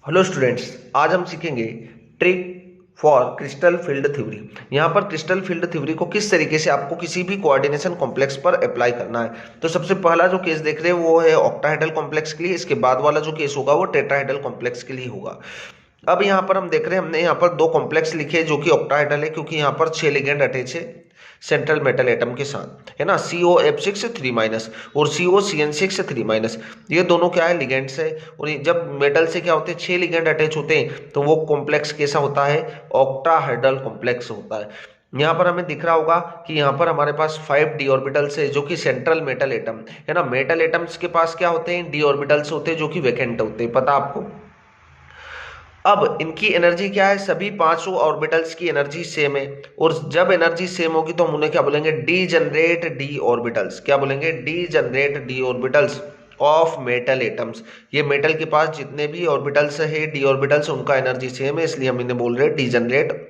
Hello students, आज हम सीखेंगे trick for crystal field theory. यहाँ पर क्रिस्टल फील्ड थ्योरी को किस तरीके से आपको किसी भी कोऑर्डिनेशन कॉम्प्लेक्स पर अप्लाई करना है। तो सबसे पहला जो केस देख रहे हैं वो है ऑक्टाहेड्रल कॉम्प्लेक्स के लिए। इसके बाद वाला जो केस होगा वो टेट्राहेड्रल कॉम्प्लेक्स के लिए होगा। अब यहाँ पर हम देख रहे हैं, हमने यहाँ पर दो कॉम्प्लेक्स लिखे जो कि ऑक्टाहेड्रल है, क्योंकि यहाँ पर 6 लिगेंड अटैच है सेंट्रल मेटल एटम के साथ, है ना। COF6 3- और COCN6 3-। ये दोनों क्या है, लिगेंड्स है। और ये जब मेटल से क्या होते हैं, 6 लिगेंड अटैच होते हैं, तो वो कॉम्प्लेक्स कैसा होता है, ऑक्टाहेड्रल कॉम्प्लेक्स होता है। यहाँ पर हमें दिख रहा होगा कि यहाँ पर हमारे पास 5d ऑर्बिटल्स है जो कि सेंट्रल मेटल एटम है ना। मेटल एटम्स के पास क्या होते हैं, d ऑर्बिटल्स होते हैं जो कि वैकेंट होते हैं, पता आपको। अब इनकी एनर्जी क्या है, सभी पांचों ऑर्बिटल्स की एनर्जी सेम है। और जब एनर्जी सेम होगी तो हम उन्हें क्या बोलेंगे, डी जनरेट डी ऑर्बिटल्स। क्या बोलेंगे, D generate D orbitals of metal atoms. ये मेटल के पास जितने भी ऑर्बिटल्स है, डी ऑर्बिटल्स, उनका एनर्जी सेम है, इसलिए हम इन्हें बोल रहे हैं डी जनरेट,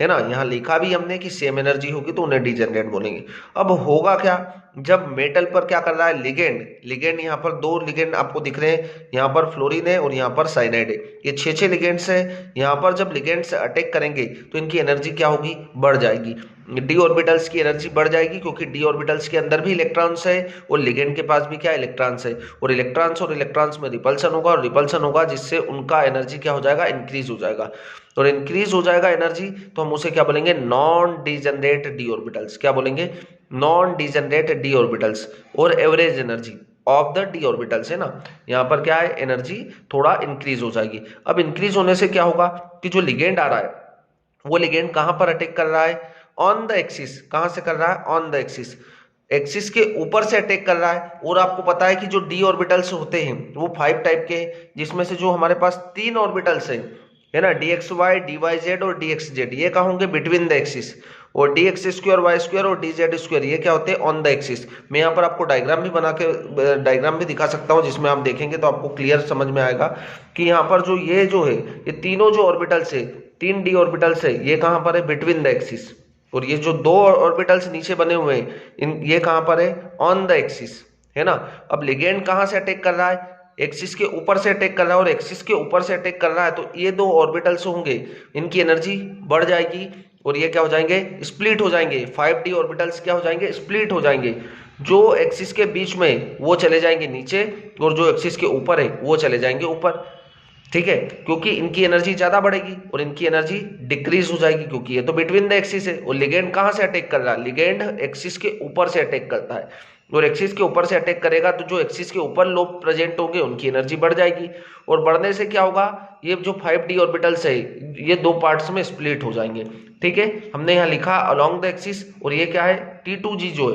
है ना। यहाँ लिखा भी हमने कि सेम एनर्जी होगी तो उन्हें डीजेनरेट बोलेंगे। अब होगा क्या, जब मेटल पर क्या कर रहा है, लिगेंड लिगेंड यहाँ पर दो लिगेंड आपको दिख रहे हैं, यहाँ पर फ्लोरीन है और यहाँ पर साइनाइड है। ये 6 लिगेंड्स है। यहाँ पर जब लिगेंड्स अटैक करेंगे तो इनकी एनर्जी क्या होगी, बढ़ जाएगी। डी ऑर्बिटल्स की एनर्जी बढ़ जाएगी क्योंकि डी ऑर्बिटल्स के अंदर भी इलेक्ट्रॉन्स है और लिगेंड के पास भी क्या, इलेक्ट्रॉन्स है। और इलेक्ट्रॉन्स में रिपल्सन होगा, और रिपल्सन होगा जिससे उनका एनर्जी क्या हो जाएगा, इंक्रीज हो जाएगा। और इंक्रीज हो जाएगा एनर्जी तो हम उसे क्या बोलेंगे, नॉन डीजनरेट डी ऑर्बिटल्स। क्या बोलेंगे, नॉन डीजनरेट डी ऑर्बिटल्स। और average energy of the D orbitals, है ना। यहाँ पर क्या है, एनर्जी थोड़ा इंक्रीज हो जाएगी। अब इंक्रीज होने से क्या होगा कि जो लिगेंड आ रहा है वो लिगेंड कहां पर अटैक कर रहा है, ऑन द एक्सिस। कहां से कर रहा है, ऑन द एक्सिस। एक्सिस के ऊपर से अटैक कर रहा है। और आपको पता है कि जो डी ऑर्बिटल्स होते हैं वो 5 टाइप के हैं, जिसमें से जो हमारे पास 3 ऑर्बिटल्स हैं, है ना, DXY DYZ और DXZ, ये कहाँ होंगे, बिटवीन द एक्सिस। और DX² Y² और DZ², ये क्या होते हैं, ऑन द एक्सिस। मैं यहाँ पर आपको डायग्राम भी बना के डायग्राम भी दिखा सकता हूँ, जिसमें आप देखेंगे तो आपको क्लियर समझ में आएगा कि यहाँ पर जो ये जो है, ये तीनों जो ऑर्बिटल्स है, 3 डी ऑर्बिटल्स है, ये कहाँ पर है, बिटवीन द एक्सिस। और ये जो 2 ऑर्बिटल्स नीचे बने हुए हैं, ये कहाँ पर है, ऑन द एक्सिस, है ना। अब लिगेंड कहाँ से अटैक कर रहा है, एक्सिस के ऊपर से अटैक कर रहा है। और एक्सिस के ऊपर से अटैक कर रहा है तो ये 2 ऑर्बिटल्स होंगे, इनकी एनर्जी बढ़ जाएगी और ये क्या हो जाएंगे, स्प्लिट हो जाएंगे। 5d ऑर्बिटल्स क्या हो जाएंगे, स्प्लिट हो जाएंगे। जो एक्सिस के बीच में वो चले जाएंगे नीचे, और जो एक्सिस के ऊपर है वो चले जाएंगे ऊपर, ठीक है। क्योंकि इनकी एनर्जी ज्यादा बढ़ेगी और इनकी एनर्जी डिक्रीज हो जाएगी, क्योंकि ये तो बिटवीन द एक्सिस है। और लिगेंड कहां से अटैक कर रहा है, लिगेंड एक्सिस के ऊपर से अटैक करता है। और एक्सिस के ऊपर से अटैक करेगा तो जो एक्सिस के ऊपर लोग प्रेजेंट होंगे उनकी एनर्जी बढ़ जाएगी। और बढ़ने से क्या होगा, ये जो 5d ऑर्बिटल्स है ये 2 पार्ट्स में स्प्लिट हो जाएंगे, ठीक है। हमने यहाँ लिखा अलोंग द एक्सिस। और ये क्या है, T2G जो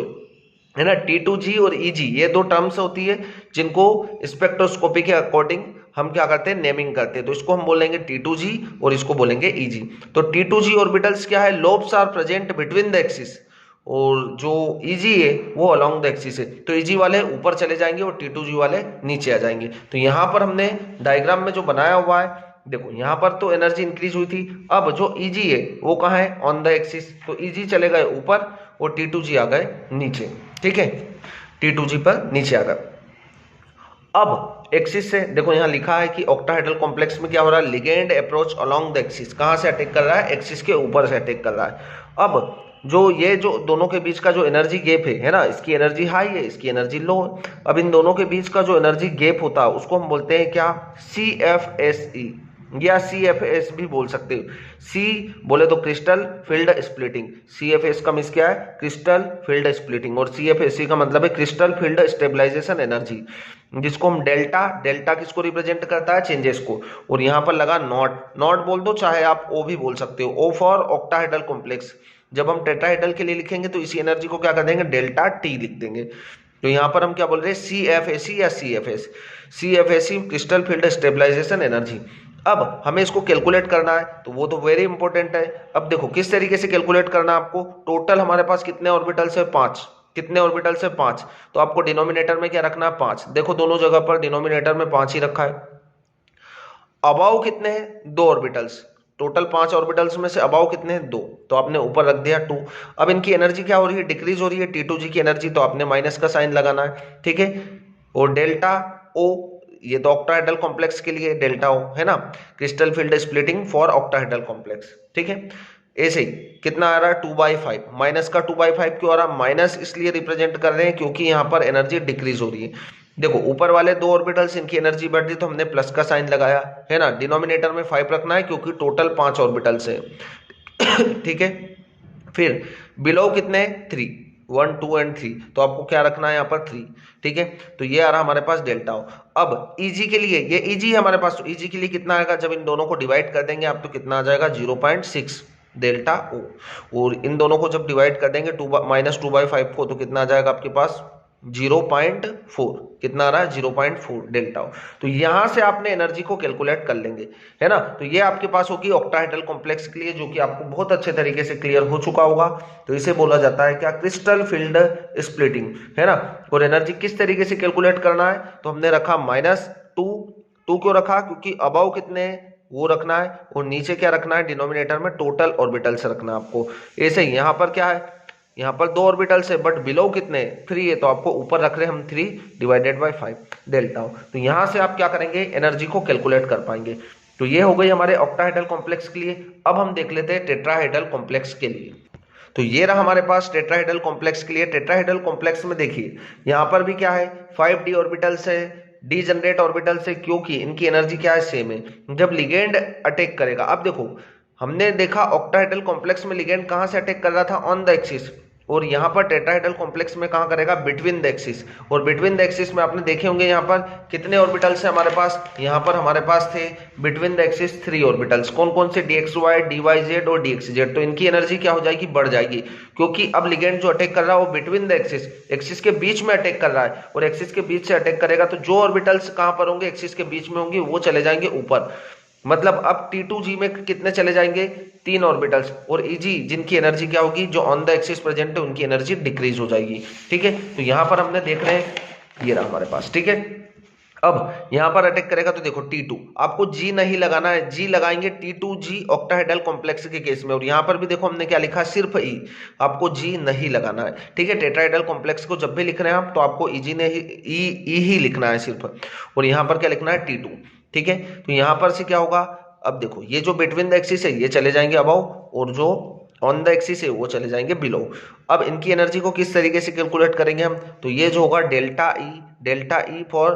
है ना, T2G और EG, ये 2 टर्म्स होती है जिनको स्पेक्ट्रोस्कोपी के अकॉर्डिंग हम क्या करते हैं, नेमिंग करते हैं। तो इसको हम बोलेंगे T2G और इसको बोलेंगे EG। तो T2G ऑर्बिटल्स क्या है, lobes are present between the axis, और जो EG है वो अलोंग द एक्सिस है। तो EG वाले ऊपर चले जाएंगे और T2G वाले नीचे आ जाएंगे। तो यहाँ पर हमने डायग्राम में जो बनाया हुआ है, देखो यहाँ पर तो एनर्जी इंक्रीज हुई थी। अब जो EG है वो कहाँ है, ऑन द एक्सिस। तो EG चले गए ऊपर और T2G आ गए नीचे, ठीक है। T2G पर नीचे आ गए। अब एक्सिस से देखो, यहाँ लिखा है कि ऑक्टाहेड्रल कॉम्प्लेक्स में क्या हो रहा है, ligand approach along the axis. कहां से अटैक कर रहा है, एक्सिस के ऊपर से अटैक कर रहा है। अब जो ये जो दोनों के बीच का जो एनर्जी गैप है ना, इसकी एनर्जी हाई है, इसकी एनर्जी लो है। अब इन दोनों के बीच का जो एनर्जी गैप होता है उसको हम बोलते हैं क्या, CFSE या CFS भी बोल सकते हो। C बोले तो क्रिस्टल फील्ड स्प्लिटिंग, CFS का मीन्स क्या है, क्रिस्टल फील्ड स्प्लिटिंग। और CFSE का मतलब है क्रिस्टल फील्ड स्टेबलाइजेशन एनर्जी, जिसको हम डेल्टा किसको रिप्रेजेंट करता है, चेंजेस को। और यहाँ पर लगा नॉट बोल दो, चाहे आप O भी बोल सकते हो, O फॉर ऑक्टाहेड्रल कॉम्प्लेक्स। जब हम टेट्राहेड्रल के लिए लिखेंगे तो इसी एनर्जी को क्या कर देंगे, डेल्टा T लिख देंगे। तो यहाँ पर हम क्या बोल रहे हैं, CFSE या CFS। CFSE crystal field stabilisation energy. अब हमें इसको कैलकुलेट करना है तो वो तो वेरी इंपॉर्टेंट है। अब देखो किस तरीके से कैलकुलेट करना है आपको। टोटल हमारे पास कितने ऑर्बिटल्स है, 5। कितने ऑर्बिटल्स है, 5। तो आपको डिनोमिनेटर में क्या रखना है, 5। देखो दोनों जगह पर डिनोमिनेटर में 5 ही रखा है। अबाव कितने हैं, 2 ऑर्बिटल्स। टोटल 5 ऑर्बिटल्स में से अबाव कितने हैं, 2। तो आपने ऊपर रख दिया 2। अब इनकी एनर्जी क्या हो रही है, डिक्रीज हो रही है, T2G की एनर्जी, तो आपने माइनस का साइन लगाना है, ठीक है। और डेल्टा O ये तो ऑक्टाहेड्रल कॉम्प्लेक्स के लिए डेल्टा ओ है ना, crystal field splitting for octahedral complex, ठीक है। ऐसे ही कितना आ रहा है 2/5, माइनस का 2/5 क्यों आ रहा है, माइनस इसलिए रिप्रेजेंट कर रहे हैं क्योंकि यहाँ पर एनर्जी डिक्रीज हो रही है। देखो ऊपर वाले 2 ऑर्बिटल्स इनकी एनर्जी बढ़ रही तो हमने प्लस का साइन लगाया है ना, डिनोमिनेटर में 5 रखना है क्योंकि टोटल 5 ऑर्बिटल्स है ठीक है। फिर बिलो कितने 3, 1 2 एंड 3, तो आपको क्या रखना है यहाँ पर 3, ठीक है। तो ये आ रहा हमारे पास डेल्टा ओ। अब ईजी के लिए, ये ईजी है हमारे पास, तो ईजी के लिए कितना आएगा, जब इन दोनों को डिवाइड कर देंगे आप तो कितना आ जाएगा 0.6 डेल्टा ओ, और इन दोनों को जब डिवाइड कर देंगे -2/5 को तो कितना आ जाएगा आपके पास 0.4, कितना आ रहा है 0.4 डेल्टा ओ। तो यहां से आपने एनर्जी को कैलकुलेट कर लेंगे है ना। तो ये आपके पास होगी ऑक्टाहेड्रल कॉम्प्लेक्स के लिए, जो कि आपको बहुत अच्छे तरीके से क्लियर हो चुका होगा। तो इसे बोला जाता है क्या, क्रिस्टल फील्ड स्प्लिटिंग है ना। और एनर्जी किस तरीके से कैलकुलेट करना है, तो हमने रखा -2 क्यों रखा, क्योंकि अबव कितने वो रखना है और नीचे क्या रखना है, डिनोमिनेटर में टोटल ऑर्बिटल्स रखना है आपको। ऐसे ही यहाँ पर क्या है, यहाँ पर 2 ऑर्बिटल्स है बट बिलो कितने 3 है, तो आपको ऊपर रख रहे हैं हम 3/5 डेल्टा ओ। तो यहाँ से आप क्या करेंगे, एनर्जी को कैलकुलेट कर पाएंगे। तो ये हो गई हमारे ऑक्टाहेड्रल कॉम्प्लेक्स के लिए। अब हम देख लेते हैं टेट्राहेड्रल कॉम्प्लेक्स के लिए। तो ये रहा हमारे पास टेट्राहेड्रल कॉम्प्लेक्स के लिए। टेट्राहेड्रल कॉम्प्लेक्स में देखिए यहाँ पर भी क्या है 5d ऑर्बिटल्स है, डीजनरेट ऑर्बिटल से, क्योंकि इनकी एनर्जी क्या है सेम है। जब लिगेंड अटैक करेगा, अब देखो हमने देखा ऑक्टाहेड्रल कॉम्प्लेक्स में लिगेंड कहां से अटैक कर रहा था, ऑन द एक्सिस, और यहाँ पर टेट्राहेड्रल कॉम्प्लेक्स में कहां करेगा, बिटवीन द एक्सिस। और बिटवीन द एक्सिस में आपने देखे होंगे यहाँ पर कितने ऑर्बिटल्स है हमारे पास, यहाँ पर हमारे पास थे बिटवीन द एक्सिस 3 ऑर्बिटल्स। कौन कौन से, dxy, dyz और dxz। तो इनकी एनर्जी क्या हो जाएगी, बढ़ जाएगी, क्योंकि अब लिगेंड जो अटैक कर रहा है वो बिटवीन द एक्सिस, एक्सिस के बीच में अटैक कर रहा है, और एक्सिस के बीच से अटैक करेगा तो जो ऑर्बिटल्स कहां पर होंगे, एक्सिस के बीच में होंगे, वो चले जाएंगे ऊपर। मतलब अब T2G में कितने चले जाएंगे, 3 ऑर्बिटल्स, और Eg जिनकी एनर्जी क्या होगी, जो ऑन द एक्सिस प्रेजेंट है उनकी एनर्जी डिक्रीज हो जाएगी, ठीक है। तो यहां पर हमने देख रहे हैं ये रहा हमारे पास, ठीक है। अब यहां पर अटैक करेगा तो देखो T2, आपको G नहीं लगाना है, G लगाएंगे T2G ऑक्टाहेड्रल कॉम्प्लेक्स के केस में। और यहां पर भी देखो हमने क्या लिखा, सिर्फ E, आपको G नहीं लगाना है, ठीक है। टेट्राहेड्रल कॉम्प्लेक्स को जब भी लिख रहे हैं आप तो आपको E ही लिखना है सिर्फ, और यहां पर क्या लिखना है T2, ठीक है। तो यहां पर से क्या होगा, अब देखो ये जो बिटवीन द एक्सिस है ये चले जाएंगे अबव, और जो ऑन द एक्सिस है वो चले जाएंगे बिलो। अब इनकी एनर्जी को किस तरीके से कैलकुलेट करेंगे हम, तो ये जो होगा delta E for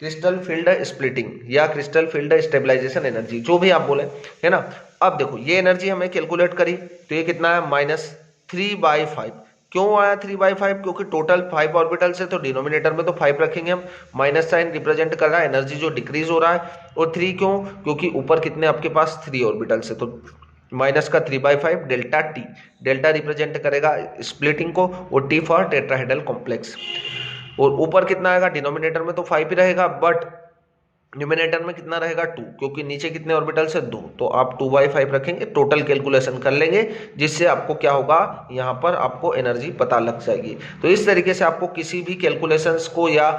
crystal field splitting या क्रिस्टल फील्ड स्टेबलाइजेशन एनर्जी, जो भी आप बोले है ना। अब देखो ये एनर्जी हमें कैलकुलेट करी तो ये कितना है, -3/5। क्यों आया 3/5, क्योंकि टोटल 5 ऑर्बिटल्स है तो डिनोमिनेटर में तो 5 रखेंगे हम, माइनस साइन रिप्रेजेंट कर रहा है एनर्जी जो डिक्रीज हो रहा है। और 3 क्यों, क्योंकि ऊपर कितने आपके पास 3 ऑर्बिटल्स है, तो माइनस का 3/5 डेल्टा टी, डेल्टा रिप्रेजेंट करेगा स्प्लिटिंग को, और टी फॉर टेट्राहेड्रल कॉम्प्लेक्स। और ऊपर कितना आएगा, डिनोमिनेटर में तो 5 ही रहेगा बट न्यूमिनेटर में कितना रहेगा 2, क्योंकि नीचे कितने ऑर्बिटल्स है 2, तो आप 2/5 रखेंगे, टोटल कैलकुलेशन कर लेंगे, जिससे आपको क्या होगा, यहाँ पर आपको एनर्जी पता लग जाएगी। तो इस तरीके से आपको किसी भी कैलकुलेशंस को या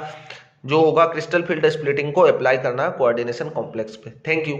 जो होगा क्रिस्टल फील्ड स्प्लिटिंग को अप्लाई करना है कोऑर्डिनेशन कॉम्प्लेक्स पे। Thank you.